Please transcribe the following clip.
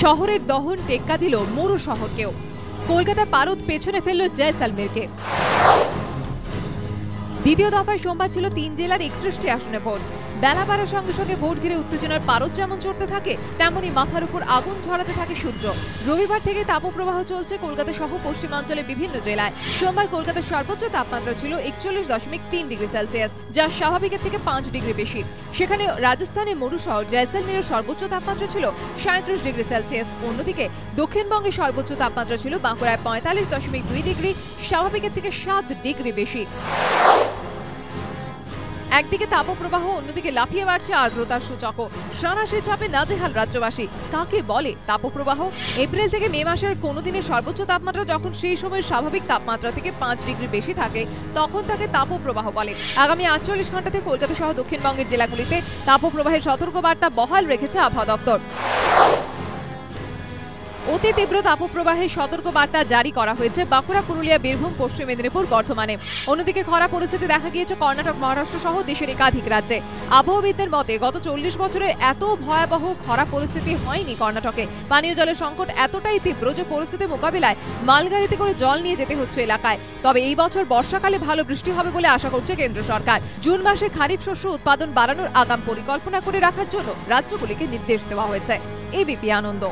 শহরের দহন টেক্কা দিল মরু শহরকেও। কলকাতা পারদ পেছনে ফেলল জয়সালমেরকে। দ্বিতীয় দফায় সোমবার ছিল 3 জেলার 31টি আসনে ভোট। বেলা বাড়ার সঙ্গে সঙ্গে ভোট ঘিরে উত্তেজনার পারদ যেমন চড়তে থাকে, তেমনি মাথার উপর আগুন ঝরাতে থাকে সূর্য। রবিবার থেকে তাপপ্রবাহ চলছে কলকাতা সহ পশ্চিমাঞ্চলের বিভিন্ন জেলায়। সোমবার কলকাতার সর্বোচ্চ তাপমাত্রা ছিল 41.3 ডিগ্রি সেলসিয়াস, যা স্বাভাবিকের থেকে 5 ডিগ্রি বেশি। সেখানে রাজস্থানের মরু শহর জয়সালমেরের সর্বোচ্চ তাপমাত্রা ছিল 37 ডিগ্রি সেলসিয়াস। অন্যদিকে দক্ষিণবঙ্গের সর্বোচ্চ তাপমাত্রা ছিল বাঁকুড়ায় 45.2 ডিগ্রি, স্বাভাবিকের থেকে 7 ডিগ্রি বেশি। একদিকে তাপপ্রবাহ, অন্যদিকে লাফিয়ে বাড়ছে আর্দ্রতার সূচকও। সাঁড়াশি চাপে নাজেহাল রাজ্যবাসী। কাকে বলে তাপপ্রবাহ? এপ্রিল থেকে মে মাসের কোনো দিনের সর্বোচ্চ তাপমাত্রা যখন সেই সময়ের স্বাভাবিক তাপমাত্রা থেকে 5 ডিগ্রি বেশি থাকে, তখন তাকে তাপপ্রবাহ বলে। আগামী 48 ঘন্টাতে কলকাতা সহ দক্ষিণবঙ্গের জেলাগুলিতে তাপপ্রবাহের সতর্কবার্তা বহাল রেখেছে আবহাওয়া দপ্তর। অতি তীব্র তাপপ্রবাহের সতর্কবার্তা জারি করা হয়েছে বাঁকুড়া, পুরুলিয়া, বীরভূম, পশ্চিম মেদিনীপুর, বর্ধমানে। অন্যদিকে খরা পরিস্থিতি দেখা গিয়েছে কর্ণাটক, মহারাষ্ট্র সহ দেশের একাধিক রাজ্যে। আবহাওয়াবিদদের মতে গত 40 বছরে এত ভয়াবহ খরা পরিস্থিতি হয়নি কর্ণাটকে। পানীয় জলের সংকট এতটাই তীব্র যে পরিস্থিতি মোকাবিলায় মালগাড়িতে করে জল নিয়ে যেতে হচ্ছে এলাকায়। তবে এই বছর বর্ষাকালে ভালো বৃষ্টি হবে বলে আশা করছে কেন্দ্র সরকার। জুন মাসে খারিফ শস্য উৎপাদন বাড়ানোর আগাম পরিকল্পনা করে রাখার জন্য রাজ্যগুলিকে নির্দেশ দেওয়া হয়েছে। এবিপি আনন্দ।